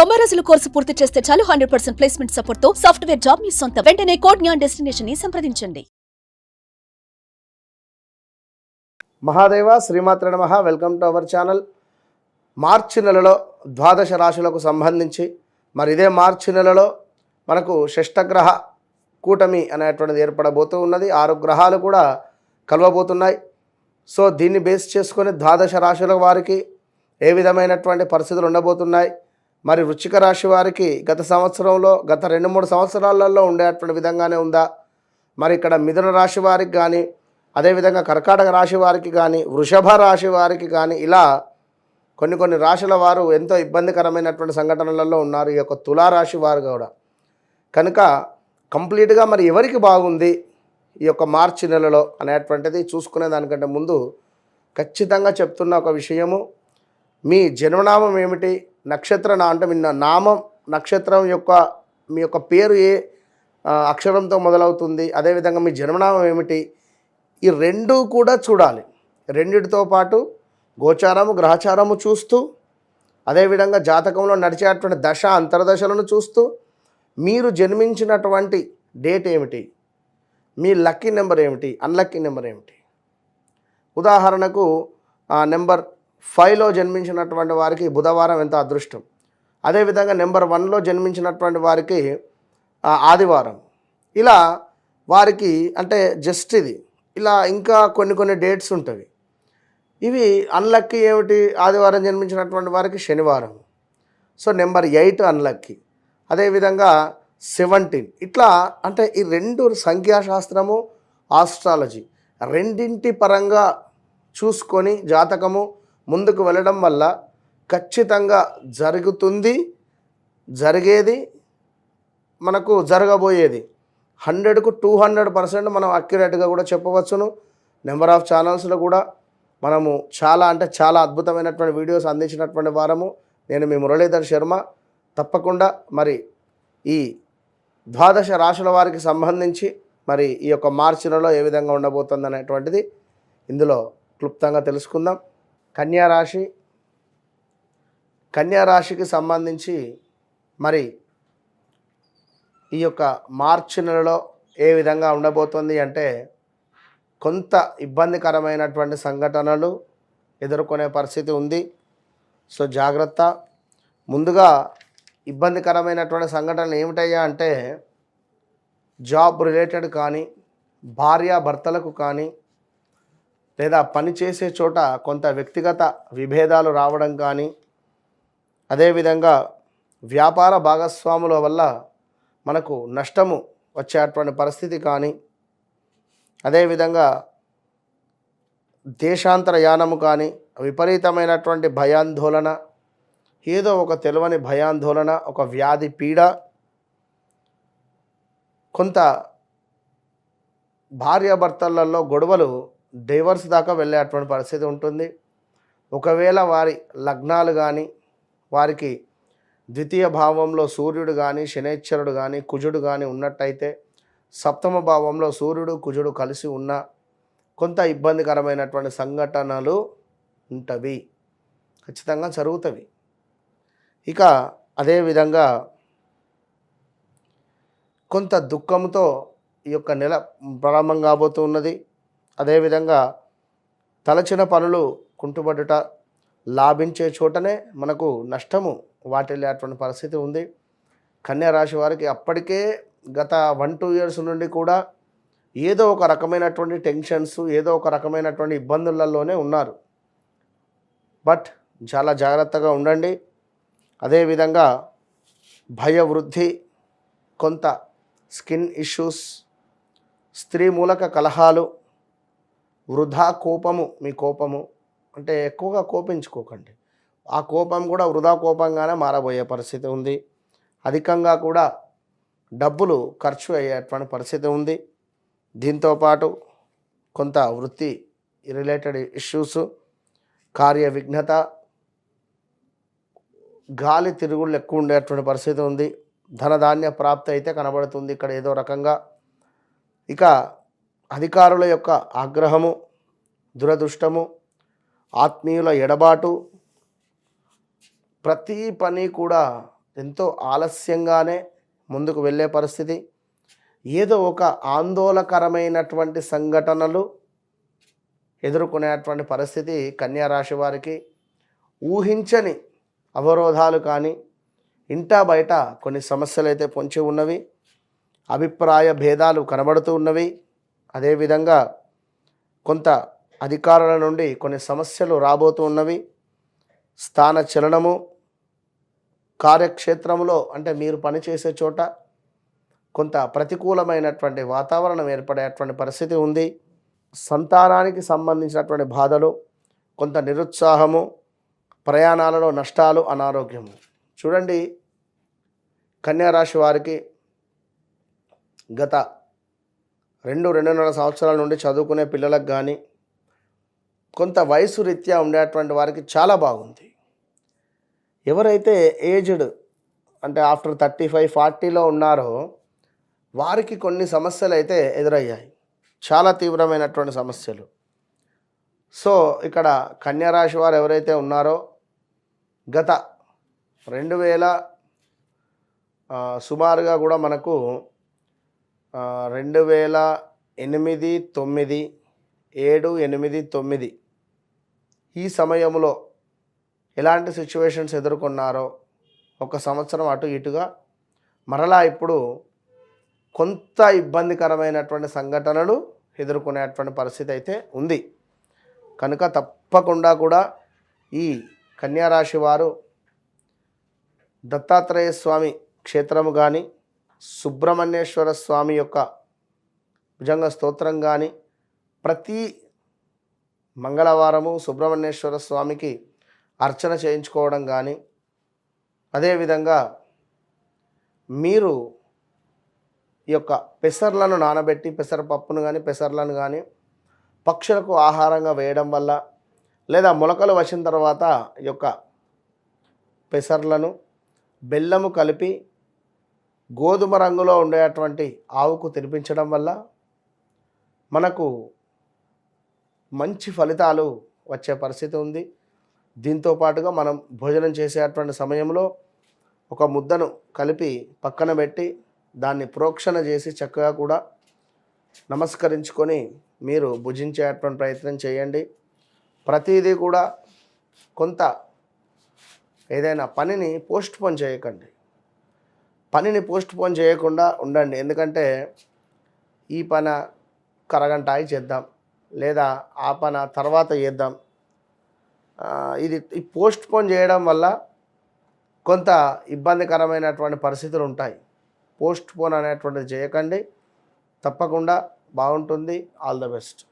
90 రోజుల కోర్సు పూర్తి చేస్తే చాలు 100% ప్లేస్మెంట్ సపోర్ట్ తో సాఫ్ట్వేర్ జాబ్ మీ సొంతం. వెంటనే కోడ్ జ్ఞాన్ డెస్టినేషన్ ని సంప్రదించండి. మహాదేవ శ్రీమాత్ర నమః. Welcome to our channel. March నెలలో ద్వాదశ రాశులకు సంబంధించి మరి ఇదే మార్చి నెలలో మనకు షష్టగ్రహ కూటమి అనేటువంటిది ఏర్పడబోతూ ఉన్నది. 6 గ్రహాలు కూడా కలవబోతున్నాయి. సో దీన్ని బేస్ చేసుకొని ద్వాదశ రాశుల వారికి ఏ విధమైనటువంటి పరిస్థితులు ఉండబోతున్నాయి, మరి వృశ్చిక రాశి వారికి గత సంవత్సరంలో గత 2-3 సంవత్సరాలలో ఉండేటువంటి విధంగానే ఉందా, మరి ఇక్కడ మిథున రాశి వారికి కానీ, అదేవిధంగా కర్కాటక రాశి వారికి కానీ, వృషభ రాశి వారికి కానీ, ఇలా కొన్ని రాశుల వారు ఎంతో ఇబ్బందికరమైనటువంటి సంఘటనలలో ఉన్నారు. ఈ యొక్క తులారాశి వారు కూడా కనుక కంప్లీట్గా మరి ఎవరికి బాగుంది ఈ యొక్క మార్చి నెలలో అనేటువంటిది చూసుకునే దానికంటే ముందు ఖచ్చితంగా చెప్తున్న ఒక విషయము, మీ జన్మనామం ఏమిటి, నక్షత్ర అంటే మీ నామం నక్షత్రం యొక్క మీ యొక్క పేరు ఏ అక్షరంతో మొదలవుతుంది, అదేవిధంగా మీ జన్మనామం ఏమిటి, ఈ రెండూ కూడా చూడాలి. రెండిటితో పాటు గోచారము గ్రహచారము చూస్తూ, అదేవిధంగా జాతకంలో నడిచేటువంటి దశ అంతర్దశలను చూస్తూ, మీరు జన్మించినటువంటి డేట్ ఏమిటి, మీ లక్కీ నెంబర్ ఏమిటి, అన్లక్కీ నెంబర్ ఏమిటి. ఉదాహరణకు నెంబర్ 5లో జన్మించినటువంటి వారికి బుధవారం ఎంత అదృష్టం, అదేవిధంగా నెంబర్ 1లో జన్మించినటువంటి వారికి ఆదివారం. ఇలా వారికి అంటే జస్ట్ ఇది ఇలా ఇంకా కొన్ని డేట్స్ ఉంటాయి. ఇవి అన్లక్కీ ఏమిటి, ఆదివారం జన్మించినటువంటి వారికి శనివారం. సో నెంబర్ 8 అన్లక్కీ, అదేవిధంగా 17 ఇట్లా. అంటే ఈ రెండు సంఖ్యాశాస్త్రము ఆస్ట్రాలజీ రెండింటి పరంగా చూసుకొని జాతకము ముందుకు వెళ్ళడం వల్ల ఖచ్చితంగా జరుగుతుంది, జరిగేది, మనకు జరగబోయేది 100కు 200% మనం అక్యురేట్గా కూడా చెప్పవచ్చును. నెంబర్ ఆఫ్ ఛానల్స్లో కూడా మనము చాలా అద్భుతమైనటువంటి వీడియోస్ అందించినటువంటి వారము. నేను మీ మురళీధర్ శర్మ. తప్పకుండా మరి ఈ ద్వాదశ రాశుల వారికి సంబంధించి మరి ఈ యొక్క మార్చి నెలలో ఏ విధంగా ఉండబోతుంది అనేటువంటిది ఇందులో క్లుప్తంగా తెలుసుకుందాం. కన్యా రాశికి సంబంధించి మరి ఈ యొక్క మార్చి నెలలో ఏ విధంగా ఉండబోతుంది అంటే కొంత ఇబ్బందికరమైనటువంటి సంఘటనలు ఎదుర్కొనే పరిస్థితి ఉంది. సో జాగ్రత్త. ముందుగా ఇబ్బందికరమైనటువంటి సంఘటనలు ఏమిటయ్యా అంటే జాబ్ రిలేటెడ్ కానీ, భార్యాభర్తలకు కానీ, లేదా పనిచేసే చోట కొంత వ్యక్తిగత విభేదాలు రావడం కానీ, అదేవిధంగా వ్యాపార భాగస్వాముల వల్ల మనకు నష్టము వచ్చేటువంటి పరిస్థితి కానీ, అదేవిధంగా దేశాంతర యానము కానీ, విపరీతమైనటువంటి భయాందోళన, ఏదో ఒక తెలియని భయాందోళన, ఒక వ్యాధి పీడ, కొంత భార్యాభర్తలలో గొడవలు డైవర్స్ దాకా వెళ్ళేటువంటి పరిస్థితి ఉంటుంది. ఒకవేళ వారి లగ్నాలు కానీ, వారికి ద్వితీయ భావంలో సూర్యుడు కానీ, శనైశ్చరుడు కానీ, కుజుడు కానీ ఉన్నట్టయితే, సప్తమ భావంలో సూర్యుడు కుజుడు కలిసి ఉన్న కొంత ఇబ్బందికరమైనటువంటి సంఘటనలు ఉంటవి, ఖచ్చితంగా జరుగుతవి. ఇక అదేవిధంగా కొంత దుఃఖంతో ఈ యొక్క నెల ప్రారంభం కాబోతున్నది. అదేవిధంగా తలచిన పనులు కుంటుబడుట, లాభించే చోటనే మనకు నష్టము వాటిల్లేటువంటి పరిస్థితి ఉంది. కన్యా రాశి వారికి అప్పటికే గత 1-2 ఇయర్స్ నుండి కూడా ఏదో ఒక రకమైనటువంటి టెన్షన్స్, ఏదో ఒక రకమైనటువంటి ఇబ్బందులలోనే ఉన్నారు. బట్ చాలా జాగ్రత్తగా ఉండండి. అదేవిధంగా భయవృద్ధి, కొంత స్కిన్ ఇష్యూస్, స్త్రీ మూలక కలహాలు, వృధా కోపము. మీ కోపము అంటే ఎక్కువగా కోపించుకోకండి, ఆ కోపం కూడా వృధా కోపంగానే మారబోయే పరిస్థితి ఉంది. అధికంగా కూడా డబ్బులు ఖర్చు అయ్యేటువంటి పరిస్థితి ఉంది. దీంతోపాటు కొంత వృత్తి రిలేటెడ్ ఇష్యూస్, కార్య విఘ్నత, గాలి తిరుగుళ్ళు ఎక్కువ ఉండేటువంటి పరిస్థితి ఉంది. ధనధాన్య ప్రాప్తి అయితే కనబడుతుంది ఇక్కడ ఏదో రకంగా. ఇక అధికారుల యొక్క ఆగ్రహము, దురదృష్టము, ఆత్మీయుల ఎడబాటు, ప్రతి పని కూడా ఎంతో ఆలస్యంగానే ముందుకు వెళ్ళే పరిస్థితి, ఏదో ఒక ఆందోళనకరమైనటువంటి సంఘటనలు ఎదుర్కొనేటువంటి పరిస్థితి కన్యా రాశి వారికి. ఊహించని అవరోధాలు కానీ, ఇంటా బయట కొన్ని సమస్యలు అయితే పొంచి ఉన్నవి, అభిప్రాయ భేదాలు కనబడుతూ ఉన్నవి. అదేవిధంగా కొంత అధికారుల నుండి కొన్ని సమస్యలు రాబోతూ ఉన్నవి. స్థాన చలనము, కార్యక్షేత్రంలో అంటే మీరు పనిచేసే చోట కొంత ప్రతికూలమైనటువంటి వాతావరణం ఏర్పడేటువంటి పరిస్థితి ఉంది. సంతానానికి సంబంధించినటువంటి బాధలు, కొంత నిరుత్సాహము, ప్రయాణాలలో నష్టాలు, అనారోగ్యము. చూడండి, కన్యా రాశి వారికి గత 2-2.5 సంవత్సరాల నుండి చదువుకునే పిల్లలకు కానీ, కొంత వయసు రీత్యా ఉండేటువంటి వారికి చాలా బాగుంది. ఎవరైతే ఏజ్డ్ అంటే ఆఫ్టర్ 35-40లో ఉన్నారో వారికి కొన్ని సమస్యలు అయితే ఎదురయ్యాయి, చాలా తీవ్రమైనటువంటి సమస్యలు. సో ఇక్కడ కన్యా రాశి వారు ఎవరైతే ఉన్నారో గత 2000 సుమారుగా కూడా మనకు 2008, 9, 7, 8, 9 ఈ సమయంలో ఎలాంటి సిచ్యువేషన్స్ ఎదుర్కొన్నారో ఒక సంవత్సరం అటు ఇటుగా మరలా ఇప్పుడు కొంత ఇబ్బందికరమైనటువంటి సంఘటనలు ఎదుర్కొనేటువంటి పరిస్థితి అయితే ఉంది. కనుక తప్పకుండా కూడా ఈ కన్యా రాశి వారు దత్తాత్రేయ స్వామి క్షేత్రము కానీ, సుబ్రహ్మణ్యేశ్వర స్వామి యొక్క భుజంగ స్తోత్రం కానీ, ప్రతి మంగళవారము సుబ్రహ్మణ్యేశ్వర స్వామికి అర్చన చేయించుకోవడం కానీ, అదేవిధంగా మీరు ఈ యొక్క పెసర్లను నానబెట్టి పెసరపప్పును కానీ పెసర్లను కానీ పక్షులకు ఆహారంగా వేయడం వల్ల, లేదా మొలకలు వచ్చిన తర్వాత ఈ యొక్క పెసర్లను బెల్లము కలిపి గోధుమ రంగులో ఉండేటువంటి ఆవుకు తినిపించడం వల్ల మనకు మంచి ఫలితాలు వచ్చే పరిస్థితి ఉంది. దీంతో పాటుగా మనం భోజనం చేసేటువంటి సమయంలో ఒక ముద్దను కలిపి పక్కన పెట్టి దాన్ని ప్రోక్షణ చేసి చక్కగా కూడా నమస్కరించుకొని మీరు భుజించేటువంటి ప్రయత్నం చేయండి. ప్రతిదీ కూడా కొంత ఏదైనా పనిని పోస్ట్పోన్ చేయకండి, పనిని పోస్ట్పోన్ చేయకుండా ఉండండి. ఎందుకంటే ఈ పని అరగంట ఆగి చేద్దాం, లేదా ఆ పని తర్వాత చేద్దాం, ఇది పోస్ట్పోన్ చేయడం వల్ల కొంత ఇబ్బందికరమైనటువంటి పరిస్థితులు ఉంటాయి. పోస్ట్పోన్ అనేటువంటిది చేయకండి, తప్పకుండా బాగుంటుంది. All the best.